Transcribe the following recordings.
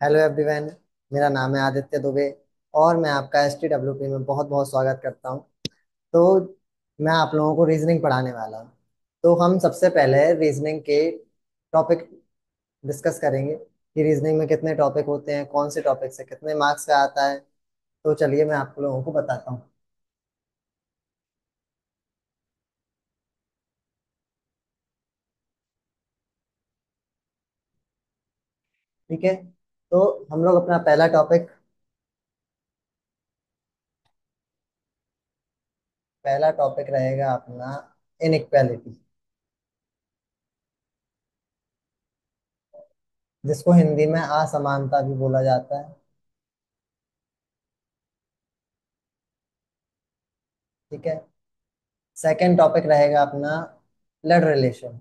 Hello everyone. मेरा नाम है आदित्य दुबे और मैं आपका STWP में बहुत बहुत स्वागत करता हूं। तो मैं आप लोगों को रीजनिंग पढ़ाने वाला हूं। तो हम सबसे पहले रीजनिंग के टॉपिक डिस्कस करेंगे कि रीजनिंग में कितने टॉपिक होते हैं, कौन से टॉपिक से कितने मार्क्स का आता है। तो चलिए मैं आप लोगों को बताता हूँ। ठीक है, तो हम लोग अपना पहला टॉपिक रहेगा अपना इनइक्वालिटी, जिसको हिंदी में असमानता भी बोला जाता है। ठीक है। सेकंड टॉपिक रहेगा अपना ब्लड रिलेशन।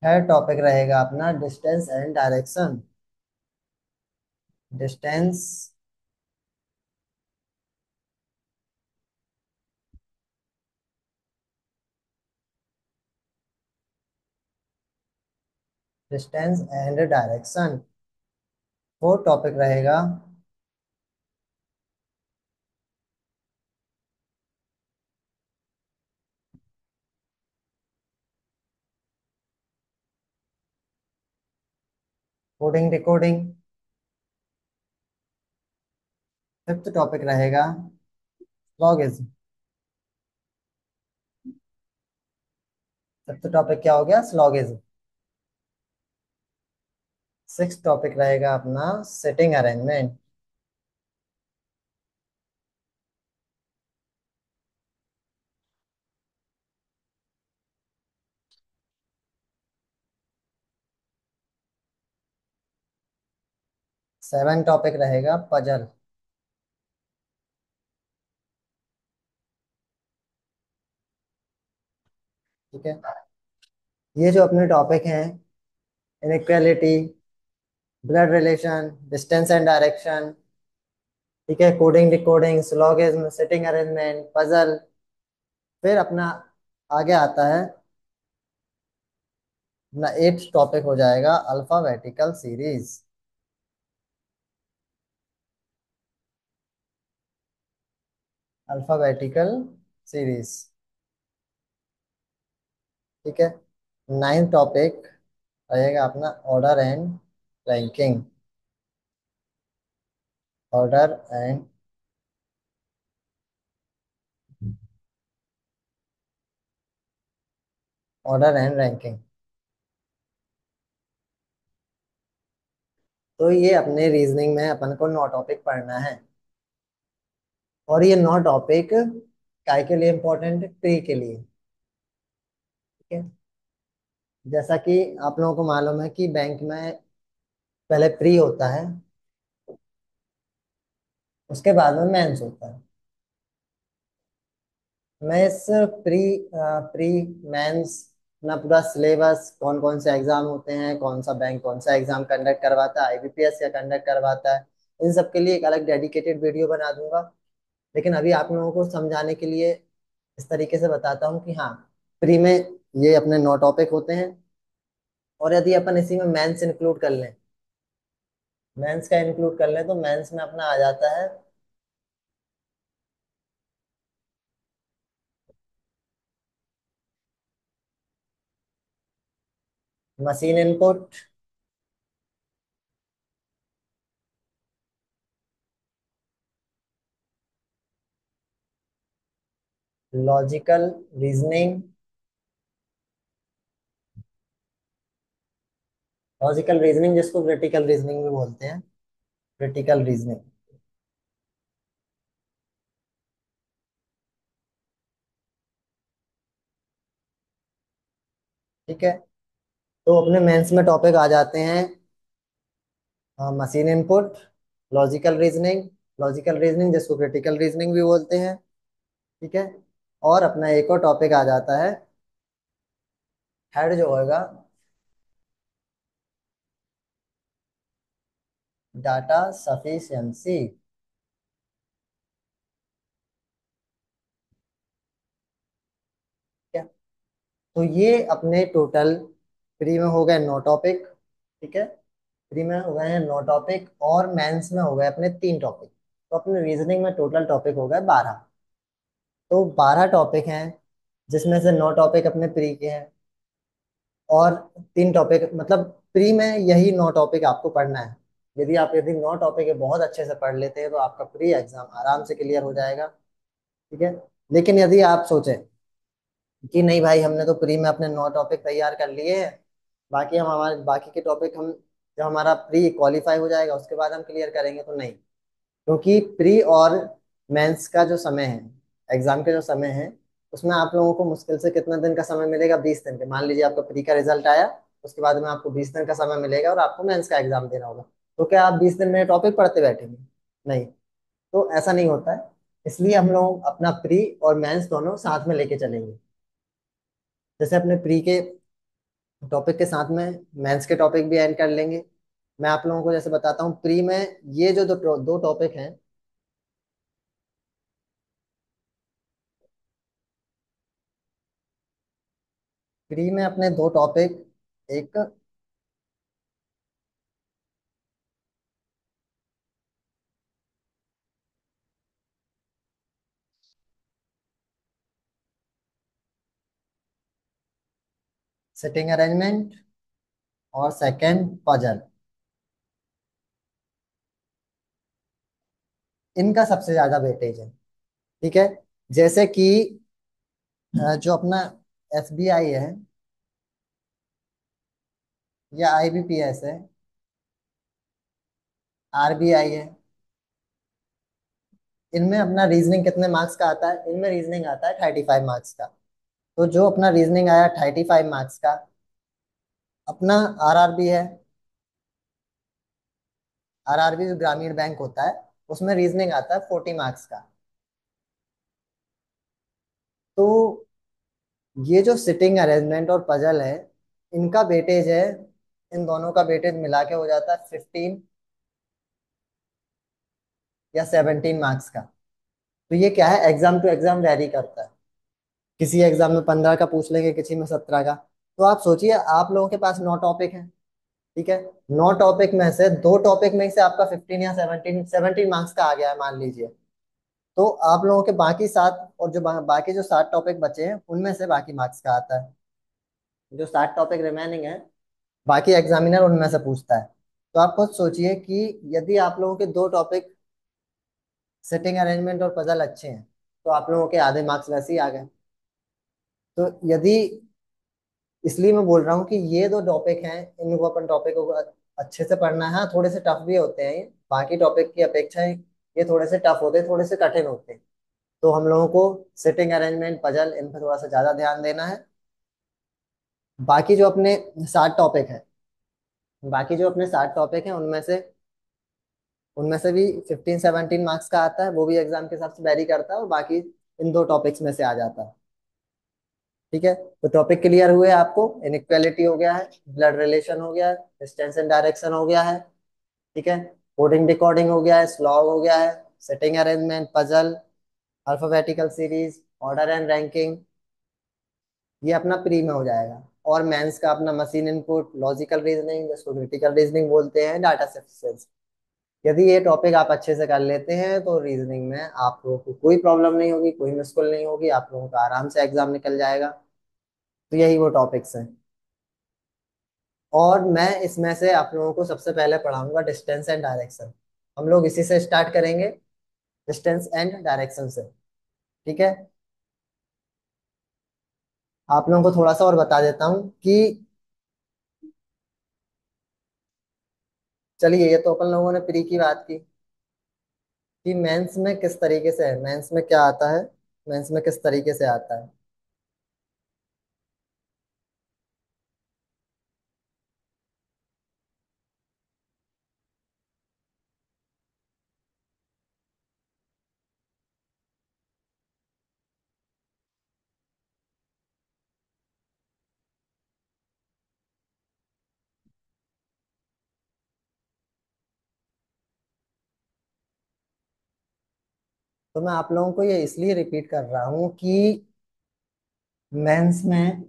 थर्ड टॉपिक रहेगा अपना distance and direction. Distance distance and direction. Fourth topic रहेगा कोडिंग डिकोडिंग। फिफ्थ टॉपिक रहेगा लॉगिज्म। फिफ्थ टॉपिक क्या हो गया? स्लॉगिज्म। सिक्स टॉपिक रहेगा अपना सिटिंग अरेंजमेंट। सेवन टॉपिक रहेगा पजल। ठीक है। ये जो अपने टॉपिक हैं, inequality, blood relation, distance and direction, ठीक है, coding decoding, syllogism, sitting arrangement, puzzle, फिर अपना आगे आता है अपना एट्थ टॉपिक हो जाएगा अल्फाबेटिकल सीरीज। Alphabetical series. ठीक है। नाइन्थ टॉपिक रहेगा अपना order and ranking. Order and order and ranking. तो ये अपने रीजनिंग में अपन को नौ टॉपिक पढ़ना है। और ये नौ टॉपिक काय के लिए इंपॉर्टेंट है? प्री के लिए। ठीक है। जैसा कि आप लोगों को मालूम है कि बैंक में पहले प्री होता है, उसके बाद में मेंस होता है। मैं इस प्री प्री मेंस अपना पूरा सिलेबस, कौन कौन से एग्जाम होते हैं, कौन सा बैंक कौन सा एग्जाम कंडक्ट करवाता है, IBPS या कंडक्ट करवाता है, इन सब के लिए एक अलग डेडिकेटेड वीडियो बना दूंगा। लेकिन अभी आप लोगों को समझाने के लिए इस तरीके से बताता हूँ कि हाँ, प्री में ये अपने नौ टॉपिक होते हैं। और यदि अपन इसी में मेंस इंक्लूड कर लें, मेंस का इंक्लूड कर लें, तो मेंस में अपना आ जाता है machine input, logical reasoning. Logical reasoning जिसको क्रिटिकल रीजनिंग भी बोलते हैं, क्रिटिकल रीजनिंग। ठीक है। तो अपने मेंस में टॉपिक आ जाते हैं मशीन इनपुट, लॉजिकल रीजनिंग जिसको क्रिटिकल रीजनिंग भी बोलते हैं। ठीक है। और अपना एक और टॉपिक आ जाता है, हेड जो होगा डाटा सफिशिएंसी। तो ये अपने टोटल प्री में हो गए 9 टॉपिक। ठीक है, प्री में हो गए हैं 9 टॉपिक, और मेंस में हो गए अपने 3 टॉपिक। तो अपने रीजनिंग में टोटल टॉपिक हो गए 12। तो 12 टॉपिक हैं, जिसमें से 9 टॉपिक अपने प्री के हैं, और 3 टॉपिक, मतलब प्री में यही 9 टॉपिक आपको पढ़ना है। यदि 9 टॉपिक बहुत अच्छे से पढ़ लेते हैं तो आपका प्री एग्जाम आराम से क्लियर हो जाएगा। ठीक है। लेकिन यदि आप सोचें कि नहीं भाई, हमने तो प्री में अपने 9 टॉपिक तैयार कर लिए हैं, बाकी हम हमारे बाकी के टॉपिक हम जब हमारा प्री क्वालिफाई हो जाएगा उसके बाद हम क्लियर करेंगे, तो नहीं। क्योंकि प्री और मेंस का जो समय है, एग्जाम के जो समय है, उसमें आप लोगों को मुश्किल से कितना दिन का समय मिलेगा? 20 दिन के। मान लीजिए आपका प्री का रिजल्ट आया, उसके बाद में आपको 20 दिन का समय मिलेगा और आपको मेंस का एग्जाम देना होगा। तो क्या आप 20 दिन में टॉपिक पढ़ते बैठेंगे? नहीं। तो ऐसा नहीं होता है। इसलिए हम लोग अपना प्री और मेंस दोनों साथ में लेके चलेंगे। जैसे अपने प्री के टॉपिक के साथ में मेंस के टॉपिक भी ऐड कर लेंगे। मैं आप लोगों को जैसे बताता हूँ, प्री में ये जो दो टॉपिक हैं, प्री में अपने 2 टॉपिक, एक सिटिंग अरेंजमेंट और सेकंड पजल, इनका सबसे ज्यादा वेटेज है। ठीक है। जैसे कि जो अपना एसबीआई है या आईबीपीएस है, आरबीआई है, इनमें अपना रीजनिंग कितने मार्क्स का आता है? इनमें रीजनिंग आता है 35 मार्क्स का। तो जो अपना रीजनिंग आया 35 मार्क्स का, अपना आरआरबी है, आरआरबी जो ग्रामीण बैंक होता है, उसमें रीजनिंग आता है 40 मार्क्स का। तो ये जो सिटिंग अरेंजमेंट और पजल है, इनका वेटेज है, इन दोनों का वेटेज मिला के हो जाता है 15 या 17 मार्क्स का। तो ये क्या है, एग्जाम टू एग्जाम वेरी करता है। किसी एग्जाम में 15 का पूछ लेंगे, किसी में 17 का। तो आप सोचिए, आप लोगों के पास 9 टॉपिक हैं। ठीक है। 9 टॉपिक में से 2 टॉपिक में से आपका 15 या 17 मार्क्स का आ गया है, मान लीजिए। तो आप लोगों के बाकी 7, और जो बाकी जो 7 टॉपिक बचे हैं, उनमें से बाकी मार्क्स का आता है। जो 7 टॉपिक रिमेनिंग है, बाकी एग्जामिनर उनमें से पूछता है। तो आप खुद सोचिए कि यदि आप लोगों के 2 टॉपिक सिटिंग अरेंजमेंट और पजल अच्छे हैं, तो आप लोगों के आधे मार्क्स वैसे ही आ गए। तो यदि, इसलिए मैं बोल रहा हूँ कि ये 2 टॉपिक हैं, इनको अपन टॉपिक को अच्छे से पढ़ना है। हाँ, थोड़े से टफ भी होते हैं ये, बाकी टॉपिक की अपेक्षा ये थोड़े से टफ होते हैं, थोड़े से कठिन होते हैं। तो हम लोगों को सिटिंग अरेंजमेंट, पजल, इन पर थोड़ा सा ज्यादा ध्यान देना है। बाकी जो अपने 7 टॉपिक है, बाकी जो अपने 7 टॉपिक हैं, उनमें से भी 15-17 मार्क्स का आता है। वो भी एग्जाम के हिसाब से वेरी करता है, और बाकी इन 2 टॉपिक्स में से आ जाता है। ठीक है। तो टॉपिक क्लियर हुए आपको? इनइक्वालिटी हो गया है, ब्लड रिलेशन हो गया है, डिस्टेंस एंड डायरेक्शन हो गया है। ठीक है। कोडिंग डिकोडिंग हो गया है, स्लॉग हो गया है, setting arrangement, puzzle, alphabetical series, order and ranking, ये अपना प्री में हो जाएगा। और मेंस का अपना मशीन इनपुट, लॉजिकल रीजनिंग, जिसको क्रिटिकल रीजनिंग बोलते हैं, डाटा सफिशिएंसी। यदि ये टॉपिक आप अच्छे से कर लेते हैं, तो रीजनिंग में आप लोगों को कोई प्रॉब्लम नहीं होगी, कोई मुश्किल नहीं होगी, आप लोगों का आराम से एग्जाम निकल जाएगा। तो यही वो टॉपिक्स हैं। और मैं इसमें से आप लोगों को सबसे पहले पढ़ाऊंगा डिस्टेंस एंड डायरेक्शन। हम लोग इसी से स्टार्ट करेंगे, डिस्टेंस एंड डायरेक्शन से। ठीक है। आप लोगों को थोड़ा सा और बता देता हूँ कि, चलिए, ये तो अपन लोगों ने प्री की बात की कि मेंस में किस तरीके से है, मेंस में क्या आता है, मेंस में किस तरीके से आता है। तो मैं आप लोगों को ये इसलिए रिपीट कर रहा हूँ कि मेंस में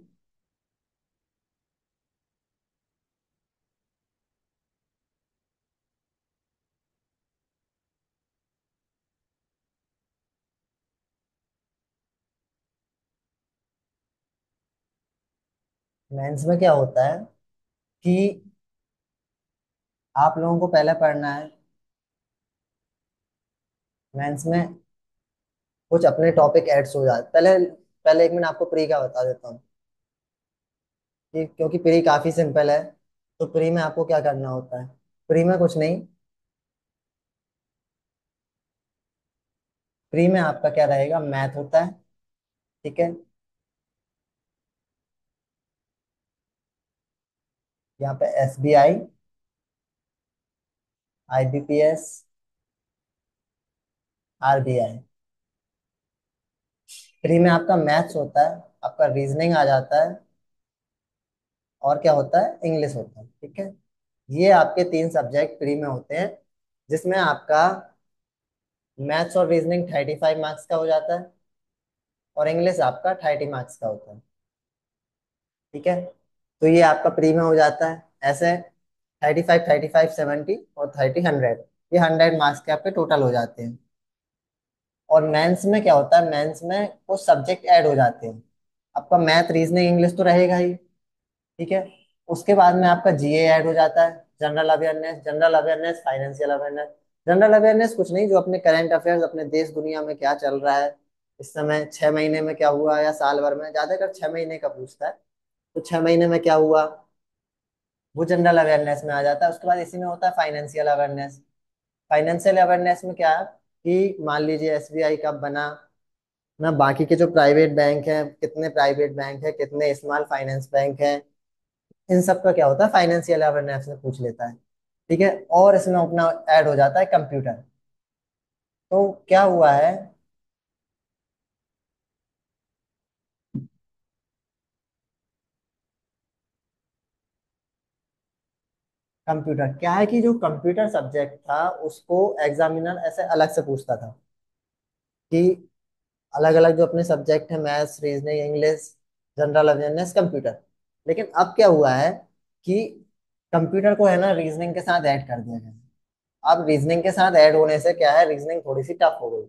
मेंस में क्या होता है कि आप लोगों को पहले पढ़ना है मेंस में कुछ अपने टॉपिक ऐड्स हो जाते पहले। पहले एक मिनट आपको प्री का बता देता हूँ कि क्योंकि प्री काफी सिंपल है। तो प्री में आपको क्या करना होता है। प्री में कुछ नहीं। प्री में आपका क्या रहेगा, मैथ होता है। ठीक है। यहाँ पे SBI, IBPS, RBI। प्री में आपका मैथ्स होता है, आपका रीजनिंग आ जाता है, और क्या होता है, इंग्लिश होता है। ठीक है। ये आपके तीन सब्जेक्ट प्री में होते हैं, जिसमें आपका मैथ्स और रीजनिंग 35 मार्क्स का हो जाता है, और इंग्लिश आपका 30 मार्क्स का होता है। ठीक है। तो ये आपका प्री में हो जाता है ऐसे। 35, 35, 70 और 30, 100। ये 100 मार्क्स के आपके टोटल हो जाते हैं। और मेंस में क्या होता है, मेंस में कुछ सब्जेक्ट ऐड हो जाते हैं। आपका मैथ रीजनिंग इंग्लिश तो रहेगा ही। ठीक है। उसके बाद में आपका GA ऐड हो जाता है, general awareness. General awareness, financial awareness. General awareness कुछ नहीं, जो अपने करंट अफेयर्स, अपने देश दुनिया में क्या चल रहा है इस समय, 6 महीने में क्या हुआ, या साल भर में, ज्यादातर 6 महीने का पूछता है। तो 6 महीने में क्या हुआ, वो जनरल अवेयरनेस में आ जाता है। उसके बाद इसी में होता है फाइनेंशियल अवेयरनेस। फाइनेंशियल अवेयरनेस में क्या है कि मान लीजिए SBI कब बना, ना बाकी के जो प्राइवेट बैंक हैं, कितने प्राइवेट बैंक हैं, कितने स्मॉल फाइनेंस बैंक हैं, इन सब का क्या होता है, फाइनेंशियल अवेयरनेस में पूछ लेता है। ठीक है। और इसमें अपना ऐड हो जाता है कंप्यूटर। तो क्या हुआ है, कंप्यूटर क्या है कि जो कंप्यूटर सब्जेक्ट था उसको एग्जामिनर ऐसे अलग से पूछता था कि अलग अलग जो अपने सब्जेक्ट है, maths, reasoning, English, general awareness, computer. लेकिन अब क्या हुआ है कि कंप्यूटर को है ना रीजनिंग के साथ ऐड कर दिया गया। अब रीजनिंग के साथ ऐड होने से क्या है, रीजनिंग थोड़ी सी टफ हो गई।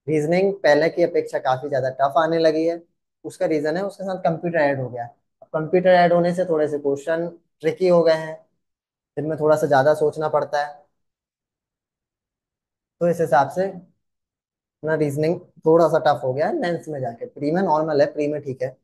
रीजनिंग पहले की अपेक्षा काफी ज्यादा टफ आने लगी है। उसका रीजन है उसके साथ कंप्यूटर ऐड हो गया। अब कंप्यूटर ऐड होने से थोड़े से क्वेश्चन ट्रिकी हो गए हैं, जिनमें थोड़ा सा ज्यादा सोचना पड़ता है। तो इस हिसाब से ना रीजनिंग थोड़ा सा टफ हो गया है मेंस में जाके। प्री में नॉर्मल है, प्री में ठीक है।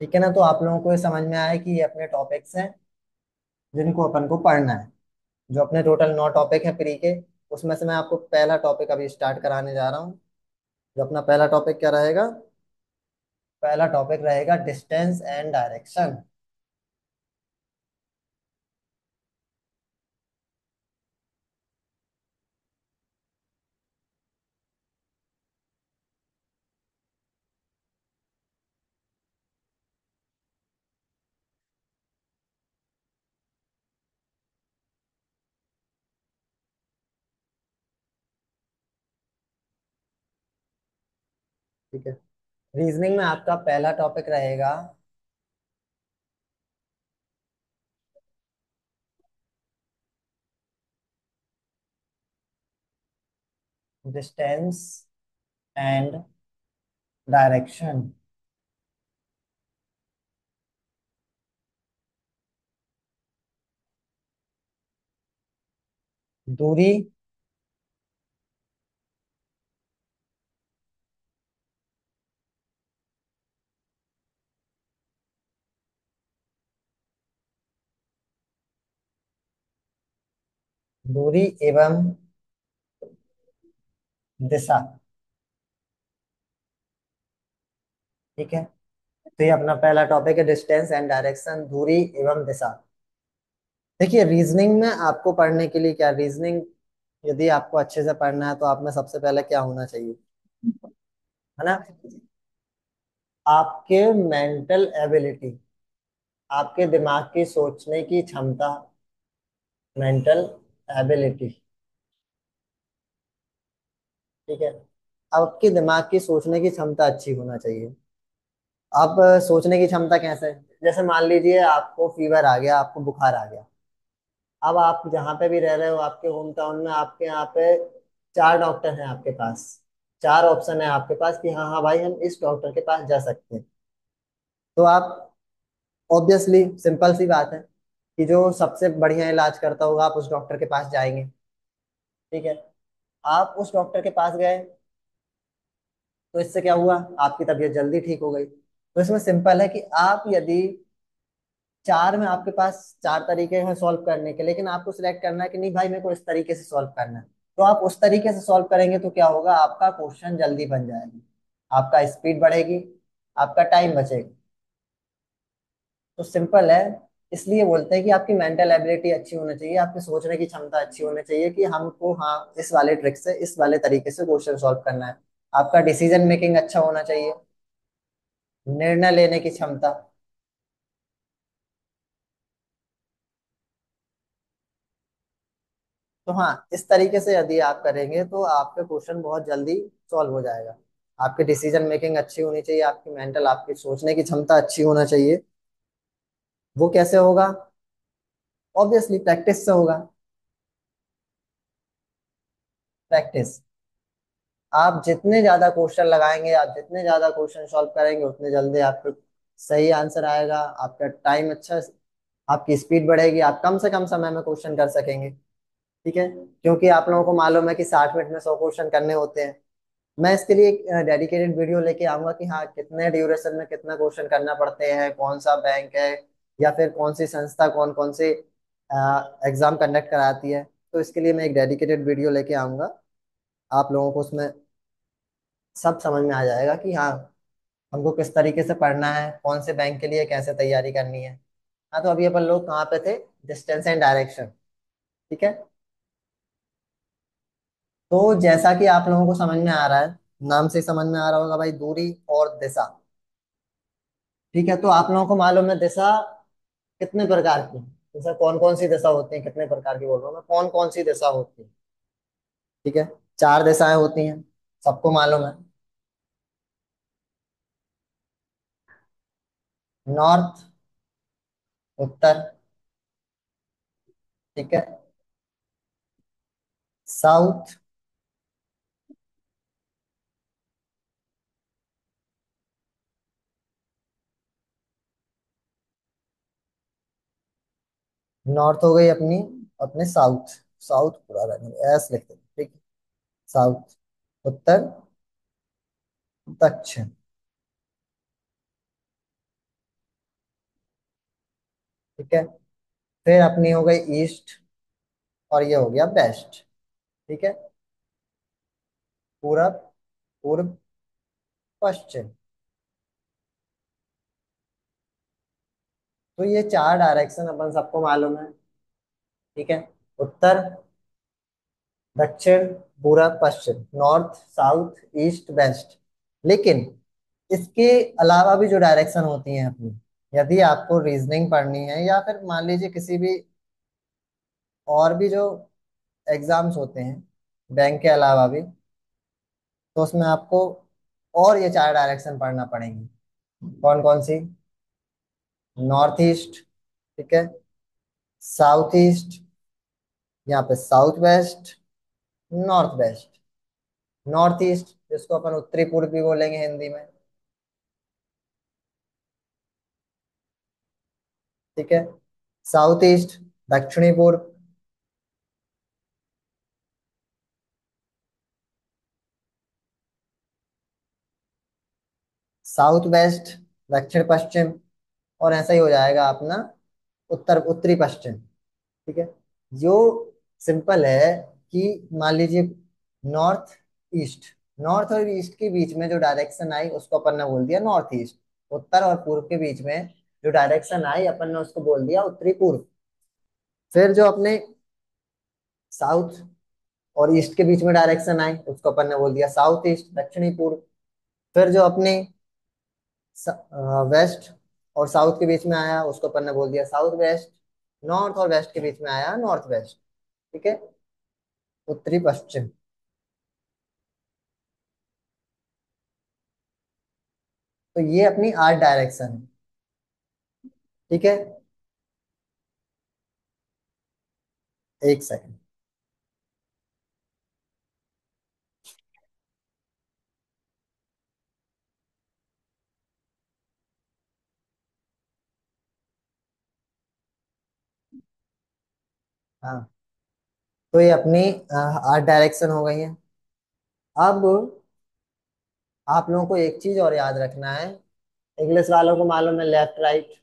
ठीक है ना। तो आप लोगों को ये समझ में आया कि ये अपने टॉपिक्स हैं जिनको अपन को पढ़ना है। जो अपने टोटल 9 टॉपिक है प्री के, उसमें से मैं आपको पहला टॉपिक अभी स्टार्ट कराने जा रहा हूँ। जो अपना पहला टॉपिक क्या रहेगा, पहला टॉपिक रहेगा डिस्टेंस एंड डायरेक्शन। ठीक है। रीजनिंग में आपका पहला टॉपिक रहेगा डिस्टेंस एंड डायरेक्शन। दूरी, दूरी एवं दिशा। ठीक है। तो ये अपना पहला टॉपिक है, डिस्टेंस एंड डायरेक्शन, दूरी एवं दिशा। देखिए रीजनिंग में आपको पढ़ने के लिए क्या, रीजनिंग यदि आपको अच्छे से पढ़ना है तो आप में सबसे पहले क्या होना चाहिए, है ना, आपके मेंटल एबिलिटी, आपके दिमाग की सोचने की क्षमता, मेंटल एबिलिटी। ठीक है। आपके दिमाग की सोचने की क्षमता अच्छी होना चाहिए। अब सोचने की क्षमता कैसे, जैसे मान लीजिए आपको फीवर आ गया, आपको बुखार आ गया। अब आप जहाँ पे भी रह रहे हो, आपके होम टाउन में, आपके यहाँ पे 4 डॉक्टर हैं आपके पास। 4 ऑप्शन है आपके पास कि हाँ हाँ भाई हम इस डॉक्टर के पास जा सकते हैं। तो आप ऑब्वियसली सिंपल सी बात है कि जो सबसे बढ़िया इलाज करता होगा आप उस डॉक्टर के पास जाएंगे। ठीक है। आप उस डॉक्टर के पास गए, तो इससे क्या हुआ, आपकी तबीयत जल्दी ठीक हो गई। तो इसमें सिंपल है कि आप यदि चार में आपके पास 4 तरीके हैं सॉल्व करने के, लेकिन आपको सिलेक्ट करना है कि नहीं भाई मेरे को इस तरीके से सॉल्व करना है, तो आप उस तरीके से सॉल्व करेंगे तो क्या होगा, आपका क्वेश्चन जल्दी बन जाएगा, आपका स्पीड बढ़ेगी, आपका टाइम बचेगा। तो सिंपल है। इसलिए बोलते हैं कि आपकी मेंटल एबिलिटी अच्छी होनी चाहिए, आपकी सोचने की क्षमता अच्छी होनी चाहिए कि हमको हाँ इस वाले ट्रिक से, इस वाले तरीके से क्वेश्चन सॉल्व करना है। आपका डिसीजन मेकिंग अच्छा होना चाहिए, निर्णय लेने की क्षमता। तो हाँ, इस तरीके से यदि आप करेंगे तो आपका क्वेश्चन बहुत जल्दी सॉल्व हो जाएगा। आपकी डिसीजन मेकिंग अच्छी होनी चाहिए, आपकी मेंटल, आपकी सोचने की क्षमता अच्छी होना चाहिए। वो कैसे होगा, ऑब्वियसली प्रैक्टिस से होगा। प्रैक्टिस। आप जितने ज्यादा क्वेश्चन लगाएंगे, आप जितने ज्यादा क्वेश्चन सॉल्व करेंगे, उतने जल्दी आपको सही आंसर आएगा, आपका टाइम अच्छा, आपकी स्पीड बढ़ेगी, आप कम से कम समय में क्वेश्चन कर सकेंगे। ठीक है। क्योंकि आप लोगों को मालूम है कि 60 मिनट में 100 क्वेश्चन करने होते हैं। मैं इसके लिए एक डेडिकेटेड वीडियो लेके आऊंगा कि हाँ कितने ड्यूरेशन में कितना क्वेश्चन करना पड़ते हैं, कौन सा बैंक है या फिर कौन सी संस्था कौन कौन से एग्जाम कंडक्ट कराती है। तो इसके लिए मैं एक डेडिकेटेड वीडियो लेके आऊंगा, आप लोगों को उसमें सब समझ में आ जाएगा कि हाँ हमको किस तरीके से पढ़ना है, कौन से बैंक के लिए कैसे तैयारी करनी है। हाँ, तो अभी अपन लोग कहाँ पे थे, डिस्टेंस एंड डायरेक्शन। ठीक है। तो जैसा कि आप लोगों को समझ में आ रहा है, नाम से ही समझ में आ रहा होगा भाई, दूरी और दिशा। ठीक है। तो आप लोगों को मालूम है दिशा कितने प्रकार की है? दिशा कौन कौन सी दिशा होती है, कितने प्रकार की बोल रहा हूँ मैं, कौन कौन सी दिशा होती है? ठीक है। 4 दिशाएं होती हैं, सबको मालूम है। नॉर्थ, उत्तर, ठीक है, साउथ, नॉर्थ हो गई अपनी, अपने साउथ, साउथ पूरा रहेंगे एस लिखते हैं, ठीक है, साउथ, उत्तर, दक्षिण, ठीक है। फिर अपनी हो गई ईस्ट, और ये हो गया वेस्ट, ठीक है, पूरब, पूर्व, पश्चिम। तो ये 4 डायरेक्शन अपन सबको मालूम है। ठीक है। उत्तर, दक्षिण, पूरब, पश्चिम, नॉर्थ, साउथ, ईस्ट, वेस्ट। लेकिन इसके अलावा भी जो डायरेक्शन होती हैं अपनी, यदि आपको रीजनिंग पढ़नी है या फिर मान लीजिए किसी भी और भी जो एग्जाम्स होते हैं बैंक के अलावा भी, तो उसमें आपको और ये 4 डायरेक्शन पढ़ना पड़ेंगी। कौन कौन सी, नॉर्थ ईस्ट, ठीक है, साउथ ईस्ट, यहाँ पे south west, north west. North east जिसको अपन उत्तरी पूर्व भी बोलेंगे हिंदी में, ठीक है, साउथ ईस्ट, दक्षिणी पूर्व, साउथ वेस्ट, दक्षिण पश्चिम, और ऐसा ही हो जाएगा अपना उत्तर, उत्तरी पश्चिम। ठीक है। जो सिंपल है कि मान लीजिए नॉर्थ ईस्ट, नॉर्थ और ईस्ट के बीच में जो डायरेक्शन आई उसको अपन ने बोल दिया नॉर्थ ईस्ट। उत्तर और पूर्व के बीच में जो डायरेक्शन आई अपन ने उसको बोल दिया उत्तरी पूर्व। फिर जो अपने साउथ और ईस्ट के बीच में डायरेक्शन आई उसको अपन ने बोल दिया साउथ ईस्ट, दक्षिणी पूर्व। फिर जो अपने वेस्ट और साउथ के बीच में आया उसको अपन ने बोल दिया साउथ वेस्ट। नॉर्थ और वेस्ट के बीच में आया नॉर्थ वेस्ट। ठीक है। उत्तरी पश्चिम। तो ये अपनी आर्ट डायरेक्शन है। ठीक है। एक सेकंड। हाँ, तो ये अपनी आर्ट डायरेक्शन हो गई है। अब आप लोगों को एक चीज और याद रखना है। इंग्लिश वालों को मालूम है लेफ्ट राइट।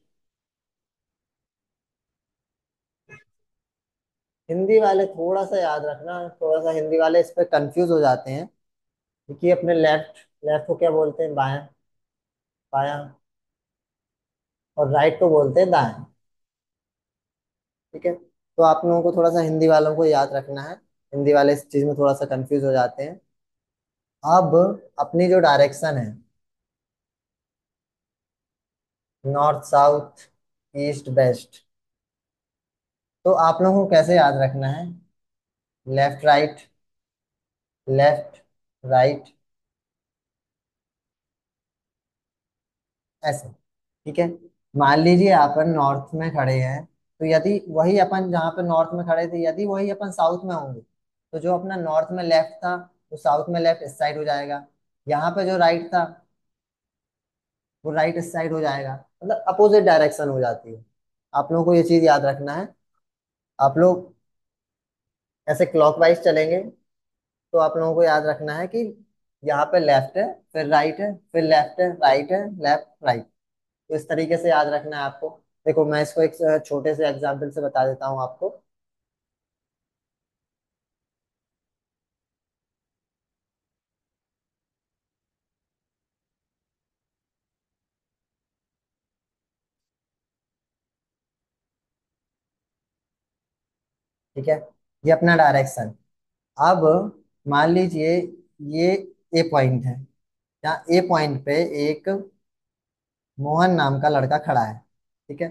हिंदी वाले थोड़ा सा याद रखना, थोड़ा सा हिंदी वाले इस पे कंफ्यूज हो जाते हैं, क्योंकि अपने लेफ्ट लेफ्ट को क्या बोलते हैं, बायां। बायां। और राइट को बोलते हैं दाएं। ठीक है, तो आप लोगों को थोड़ा सा हिंदी वालों को याद रखना है। हिंदी वाले इस चीज में थोड़ा सा कंफ्यूज हो जाते हैं। अब अपनी जो डायरेक्शन है, नॉर्थ साउथ ईस्ट वेस्ट, तो आप लोगों को कैसे याद रखना है? लेफ्ट राइट, लेफ्ट राइट, ऐसे। ठीक है। मान लीजिए अपन नॉर्थ में खड़े हैं, तो यदि वही अपन जहाँ पे नॉर्थ में खड़े थे, यदि वही अपन साउथ में होंगे, तो जो अपना नॉर्थ में लेफ्ट था, वो साउथ में लेफ्ट इस साइड हो जाएगा। यहाँ पे जो राइट था, वो राइट इस साइड हो जाएगा। मतलब अपोजिट डायरेक्शन हो जाती है। आप लोगों को ये चीज याद रखना है। आप लोग ऐसे क्लॉकवाइज चलेंगे, तो आप लोगों को याद रखना है कि यहाँ पे लेफ्ट है, फिर राइट है, फिर लेफ्ट है, राइट है, लेफ्ट राइट। तो इस तरीके से याद रखना है आपको। देखो, मैं इसको एक छोटे से एग्जाम्पल से बता देता हूँ आपको। ठीक है, ये अपना डायरेक्शन। अब मान लीजिए ये ए पॉइंट है। यहाँ ए पॉइंट पे एक मोहन नाम का लड़का खड़ा है। ठीक है।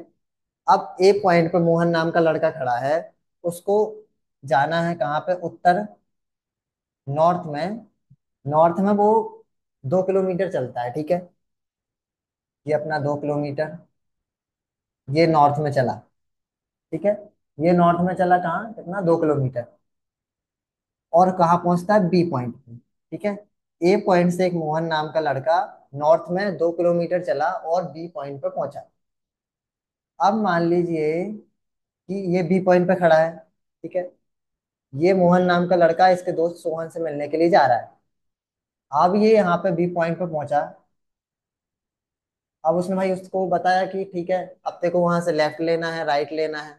अब ए पॉइंट पे मोहन नाम का लड़का खड़ा है, उसको जाना है कहाँ पे, उत्तर, नॉर्थ में। नॉर्थ में वो 2 किलोमीटर चलता है। ठीक है, ये अपना 2 किलोमीटर, ये नॉर्थ में चला। ठीक है, ये नॉर्थ में चला कहाँ, कितना, 2 किलोमीटर। और कहाँ पहुंचता है, बी पॉइंट पे। ठीक है, ए पॉइंट से एक मोहन नाम का लड़का नॉर्थ में 2 किलोमीटर चला और बी पॉइंट पे पहुंचा। अब मान लीजिए कि ये बी पॉइंट पे खड़ा है। ठीक है, ये मोहन नाम का लड़का इसके दोस्त सोहन से मिलने के लिए जा रहा है। अब ये यहाँ पे बी पॉइंट पे पहुंचा। अब उसने भाई उसको बताया कि ठीक है, अब तेरे को वहां से लेफ्ट लेना है, राइट लेना है।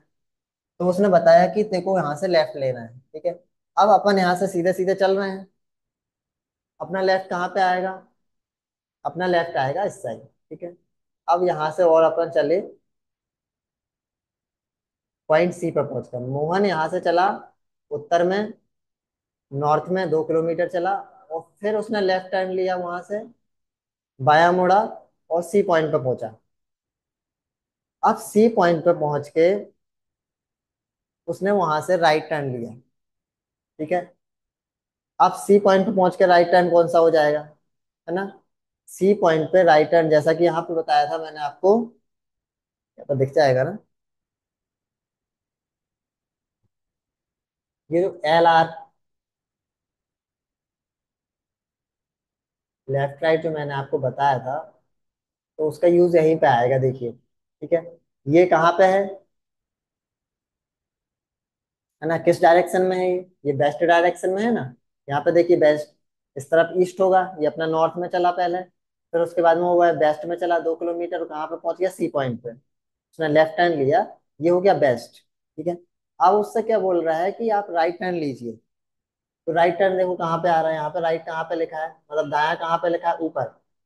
तो उसने बताया कि तेरे को यहाँ से लेफ्ट लेना है। ठीक है, अब अपन यहाँ से सीधे सीधे चल रहे हैं। अपना लेफ्ट कहाँ पे आएगा? अपना लेफ्ट आएगा इस साइड। ठीक है, अब यहाँ से और अपन चले पॉइंट सी पर पहुंचकर। मोहन यहाँ से चला उत्तर में, नॉर्थ में 2 किलोमीटर चला, और फिर उसने लेफ्ट टर्न लिया वहां से, बाया मुड़ा, और सी पॉइंट पर पहुंचा। अब सी पॉइंट पर पहुंच के उसने वहां से राइट टर्न लिया। ठीक है, अब सी पॉइंट पे पहुंच के राइट टर्न कौन सा हो जाएगा, है ना? सी पॉइंट पे राइट टर्न, जैसा कि यहाँ पे बताया था मैंने आपको, यहाँ पर दिख जाएगा ना, ये जो एल आर, लेफ्ट राइट जो मैंने आपको बताया था, तो उसका यूज यहीं पे आएगा, देखिए। ठीक है, ये कहाँ पे है ना, किस डायरेक्शन में है ये वेस्ट डायरेक्शन में है ना। यहाँ पे देखिए वेस्ट, इस तरफ ईस्ट होगा, ये अपना नॉर्थ में चला पहले, फिर उसके बाद में वो वेस्ट में चला 2 किलोमीटर, कहाँ पे पहुंच गया, सी पॉइंट पे। उसने लेफ्ट टर्न लिया, ये हो गया बेस्ट। ठीक है, अब उससे क्या बोल रहा है कि आप राइट टर्न लीजिए। तो राइट टर्न देखो कहाँ पे आ रहा है, यहाँ पे राइट कहाँ पे लिखा है, मतलब दाया कहाँ पे लिखा है, ऊपर।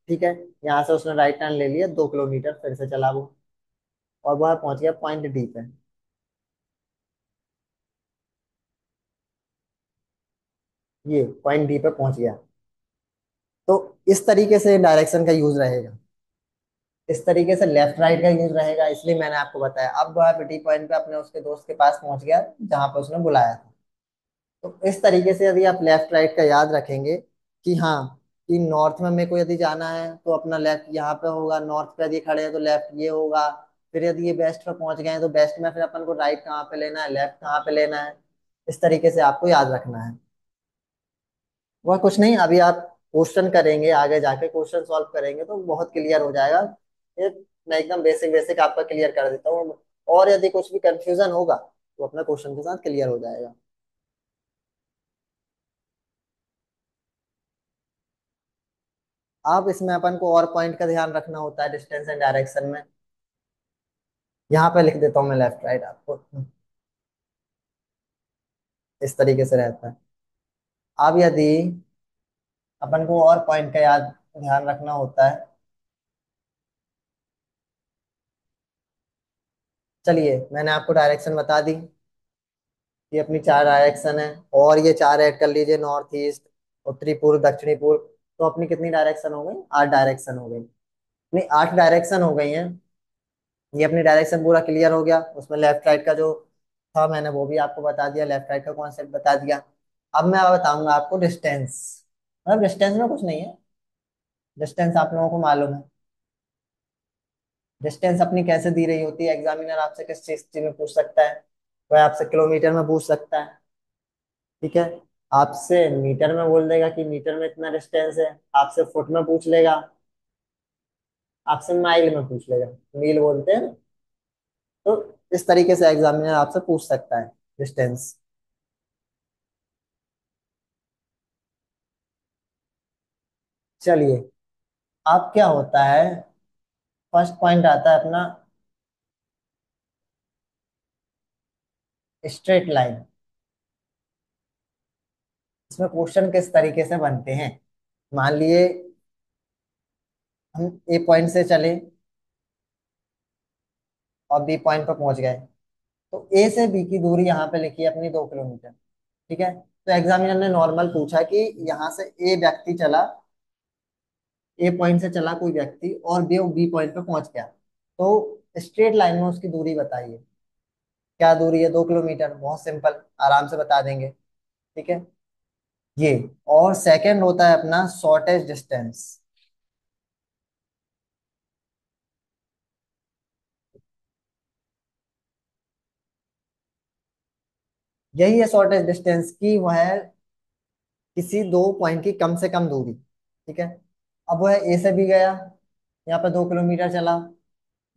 ठीक है, यहाँ से उसने राइट टर्न ले लिया, 2 किलोमीटर फिर से चला वो, और वह पहुंच गया पॉइंट डी पे। ये पॉइंट डी पे पहुंच गया। तो इस तरीके से डायरेक्शन का यूज रहेगा, इस तरीके से लेफ्ट राइट का यूज रहेगा, इसलिए मैंने आपको बताया। अब वह डी पॉइंट पे अपने उसके दोस्त के पास पहुंच गया, जहां पे उसने बुलाया था। तो इस तरीके से यदि आप लेफ्ट राइट का याद रखेंगे कि हाँ, कि नॉर्थ में मेरे को यदि जाना है तो अपना लेफ्ट यहाँ पे होगा, नॉर्थ पे यदि खड़े हैं तो लेफ्ट ये होगा। फिर यदि ये वेस्ट पे पहुंच गए हैं तो वेस्ट में फिर अपन को राइट कहाँ पे लेना है, लेफ्ट कहाँ पे लेना है। इस तरीके से आपको याद रखना है। वह कुछ नहीं, अभी आप क्वेश्चन करेंगे, आगे जाके क्वेश्चन सॉल्व करेंगे तो बहुत क्लियर हो जाएगा। ये मैं एकदम बेसिक बेसिक आपका क्लियर कर देता हूँ। और यदि कुछ भी कंफ्यूजन होगा तो अपना क्वेश्चन के साथ क्लियर हो जाएगा। अब इसमें अपन को और पॉइंट का ध्यान रखना होता है डिस्टेंस एंड डायरेक्शन में। यहाँ पे लिख देता हूँ मैं लेफ्ट राइट आपको। इस तरीके से रहता है। अब यदि अपन को और पॉइंट का याद ध्यान रखना होता है, चलिए मैंने आपको डायरेक्शन बता दी। ये अपनी चार डायरेक्शन है, और ये चार ऐड कर लीजिए, नॉर्थ ईस्ट, उत्तरी पूर्व, दक्षिणी पूर्व। तो अपनी कितनी डायरेक्शन हो गई, 8 डायरेक्शन हो गई। नहीं, 8 डायरेक्शन हो गई हैं। ये अपनी डायरेक्शन पूरा क्लियर हो गया। उसमें लेफ्ट राइट का जो था मैंने वो भी आपको बता दिया, लेफ्ट राइट का कॉन्सेप्ट बता दिया। अब मैं बताऊंगा आपको डिस्टेंस। मतलब डिस्टेंस में कुछ नहीं है, डिस्टेंस आप लोगों को मालूम है। डिस्टेंस अपनी कैसे दी रही होती है, एग्जामिनर आपसे किस चीज चीज में पूछ सकता है। वह आपसे किलोमीटर में पूछ सकता है। ठीक है। आपसे मीटर में बोल देगा कि मीटर में इतना डिस्टेंस है। आपसे फुट में पूछ लेगा। आपसे माइल में पूछ लेगा, मील बोलते हैं ना। तो इस तरीके से एग्जामिनर आपसे पूछ सकता है डिस्टेंस। चलिए, अब क्या होता है, फर्स्ट पॉइंट आता है अपना स्ट्रेट लाइन। इसमें क्वेश्चन किस तरीके से बनते हैं। मान लिए हम ए पॉइंट से चले और बी पॉइंट पर पहुंच गए। तो ए से बी की दूरी यहाँ पे लिखी है अपनी 2 किलोमीटर। ठीक है। तो एग्जामिनर ने नॉर्मल पूछा कि यहाँ से ए व्यक्ति चला, ए पॉइंट से चला कोई व्यक्ति और बी बी पॉइंट पे पहुंच गया। तो स्ट्रेट लाइन में उसकी दूरी बताइए। क्या दूरी है, 2 किलोमीटर, बहुत सिंपल, आराम से बता देंगे। ठीक है। ये, और सेकंड होता है अपना शॉर्टेज डिस्टेंस। यही है शॉर्टेज डिस्टेंस की, वह है किसी दो पॉइंट की कम से कम दूरी। ठीक है। अब वह ए से भी गया, यहाँ पे 2 किलोमीटर चला।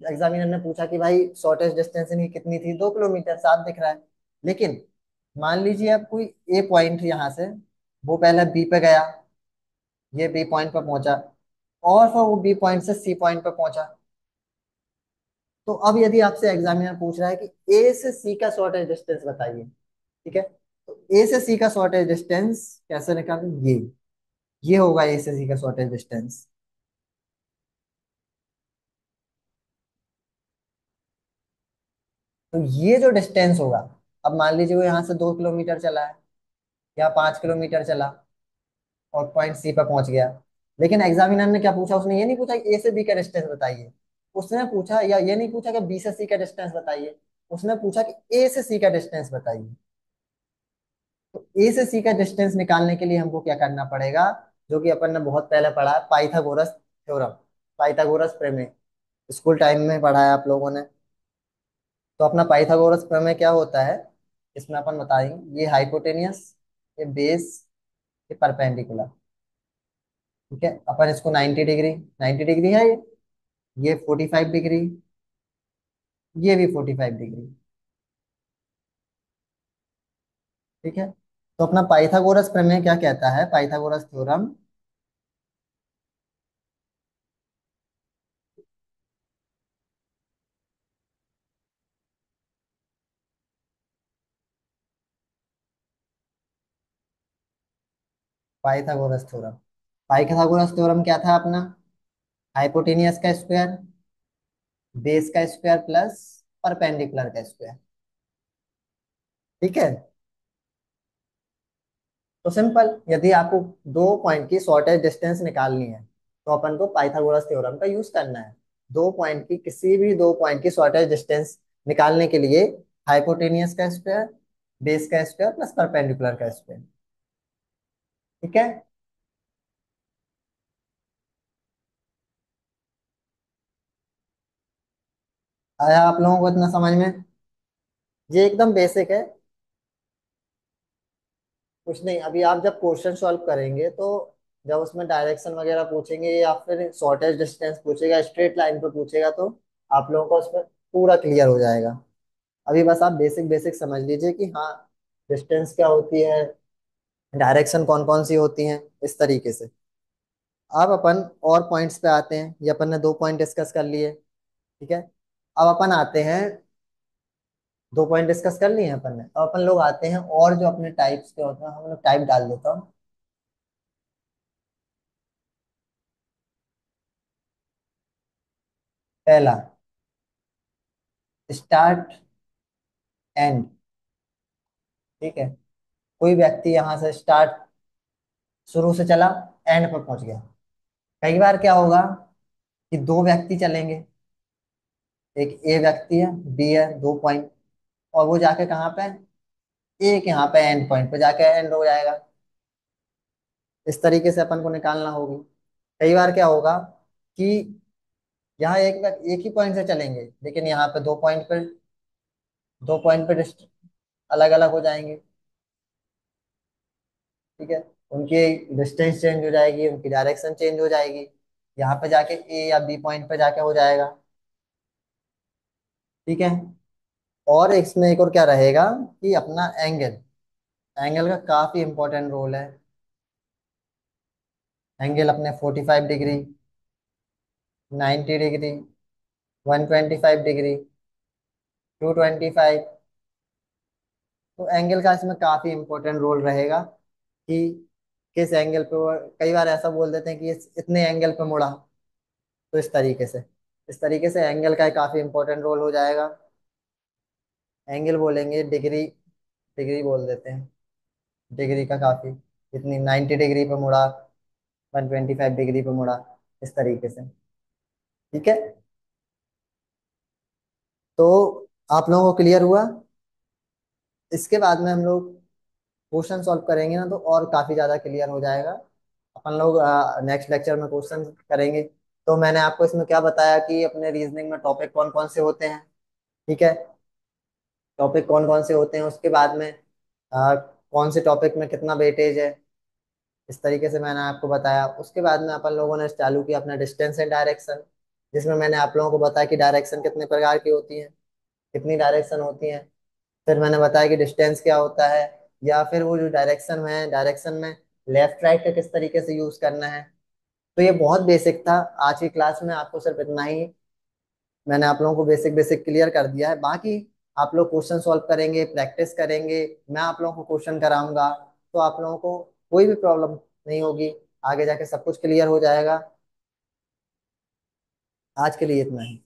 एग्जामिनर ने पूछा कि भाई शॉर्टेज डिस्टेंस इनकी कितनी थी, 2 किलोमीटर, साफ दिख रहा है। लेकिन मान लीजिए अब कोई ए पॉइंट यहाँ से, वो पहले बी पे गया, ये बी पॉइंट पे पहुंचा, और फिर वो बी पॉइंट से सी पॉइंट पे पहुंचा। तो अब यदि आपसे एग्जामिनर पूछ रहा है कि ए से सी का शॉर्टेज डिस्टेंस बताइए। ठीक है। तो ए से सी का शॉर्टेज डिस्टेंस कैसे निकालें, ये होगा ए से सी का शॉर्टेज डिस्टेंस। तो ये जो डिस्टेंस होगा, अब मान लीजिए वो यहाँ से 2 किलोमीटर चला है या 5 किलोमीटर चला और पॉइंट सी पर पहुंच गया। लेकिन एग्जामिनर ने क्या पूछा, उसने ये नहीं पूछा कि ए से बी का डिस्टेंस बताइए। उसने पूछा, या ये नहीं पूछा कि बी से सी का डिस्टेंस बताइए। उसने पूछा कि ए से सी का डिस्टेंस बताइए। तो ए से सी का डिस्टेंस निकालने के लिए हमको क्या करना पड़ेगा, जो कि अपन ने बहुत पहले पढ़ा है, पाइथागोरस थ्योरम, पाइथागोरस प्रमेय। स्कूल टाइम में पढ़ा है आप लोगों ने। तो अपना पाइथागोरस प्रमेय क्या होता है, इसमें अपन बताएंगे, ये हाइपोटेनियस, ये बेस, ये परपेंडिकुलर। ठीक है। अपन इसको 90 डिग्री, 90 डिग्री है ये 45 डिग्री, ये भी 45 डिग्री। ठीक है। तो अपना पाइथागोरस प्रमेय क्या कहता है, Pythagoras theorem, Pythagoras theorem, Pythagoras theorem क्या था अपना, हाइपोटेनियस का स्क्वायर, बेस का स्क्वायर प्लस परपेंडिकुलर का स्क्वायर। ठीक है। तो सिंपल, यदि आपको दो पॉइंट की शॉर्टेज डिस्टेंस निकालनी है तो अपन को पाइथागोरस थ्योरम का यूज करना है। दो पॉइंट की, किसी भी दो पॉइंट की शॉर्टेज डिस्टेंस निकालने के लिए हाइपोटेनियस का स्क्वायर, बेस का स्क्वायर प्लस परपेंडिकुलर का स्क्वायर। ठीक है। आया आप लोगों को इतना समझ में? ये एकदम बेसिक है। कुछ नहीं, अभी आप जब क्वेश्चन सॉल्व करेंगे तो जब उसमें डायरेक्शन वगैरह पूछेंगे या फिर शॉर्टेस्ट डिस्टेंस पूछेगा, स्ट्रेट लाइन पे पूछेगा, तो आप लोगों को उसमें पूरा क्लियर हो जाएगा। अभी बस आप बेसिक बेसिक समझ लीजिए कि हाँ, डिस्टेंस क्या होती है, डायरेक्शन कौन कौन सी होती हैं, इस तरीके से। अब अपन और पॉइंट्स पे आते हैं। ये अपन ने दो पॉइंट डिस्कस कर लिए, ठीक है। अब अपन आते हैं, दो पॉइंट डिस्कस कर लिए हैं अपन ने, अब अपन लोग आते हैं और जो अपने टाइप्स के होते हैं, हम लोग टाइप डाल देता हूँ। पहला, स्टार्ट एंड। ठीक है, कोई व्यक्ति यहाँ से स्टार्ट, शुरू से चला, एंड पर पहुंच गया। कई बार क्या होगा कि दो व्यक्ति चलेंगे, एक ए व्यक्ति है, बी है, दो पॉइंट, और वो जाके कहाँ पे, एक यहाँ पे एंड पॉइंट पे जाके एंड हो जाएगा। इस तरीके से अपन को निकालना होगी। कई बार क्या होगा कि यहाँ एक ही पॉइंट से चलेंगे, लेकिन यहाँ पे दो पॉइंट पे अलग अलग हो जाएंगे। ठीक है, उनकी डिस्टेंस चेंज हो जाएगी, उनकी डायरेक्शन चेंज हो जाएगी। यहाँ पे जाके ए या बी पॉइंट पे जाके हो जाएगा। ठीक है, और इसमें एक और क्या रहेगा कि अपना एंगल, एंगल का काफी इंपॉर्टेंट रोल है। एंगल अपने 45 डिग्री, 90 डिग्री, 125 डिग्री, 225। तो एंगल का इसमें काफी इंपॉर्टेंट रोल रहेगा कि किस एंगल पे कई बार ऐसा बोल देते हैं कि इतने एंगल पे मुड़ा। तो इस तरीके से एंगल का काफी इंपॉर्टेंट रोल हो जाएगा। एंगल बोलेंगे, डिग्री, डिग्री बोल देते हैं। डिग्री का काफी, इतनी 90 डिग्री पे मुड़ा, 125 डिग्री पे मुड़ा, इस तरीके से। ठीक है, तो आप लोगों को क्लियर हुआ? इसके बाद में हम लोग क्वेश्चन सॉल्व करेंगे ना, तो और काफी ज्यादा क्लियर हो जाएगा। अपन लोग नेक्स्ट लेक्चर में क्वेश्चन करेंगे। तो मैंने आपको इसमें क्या बताया कि अपने रीजनिंग में टॉपिक कौन कौन से होते हैं। ठीक है, टॉपिक कौन कौन से होते हैं, उसके बाद में कौन से टॉपिक में कितना वेटेज है, इस तरीके से मैंने आपको बताया। उसके बाद में अपन लोगों ने चालू किया अपना डिस्टेंस एंड डायरेक्शन, जिसमें मैंने आप लोगों को बताया कि डायरेक्शन कितने प्रकार की होती है, कितनी डायरेक्शन होती है। फिर मैंने बताया कि डिस्टेंस क्या होता है, या फिर वो जो डायरेक्शन है, डायरेक्शन में लेफ्ट राइट का किस तरीके से यूज करना है। तो ये बहुत बेसिक था। आज की क्लास में आपको सिर्फ इतना ही मैंने आप लोगों को बेसिक बेसिक क्लियर कर दिया है। बाकी आप लोग क्वेश्चन सॉल्व करेंगे, प्रैक्टिस करेंगे, मैं आप लोगों को क्वेश्चन कराऊंगा, तो आप लोगों को कोई भी प्रॉब्लम नहीं होगी। आगे जाके सब कुछ क्लियर हो जाएगा। आज के लिए इतना ही।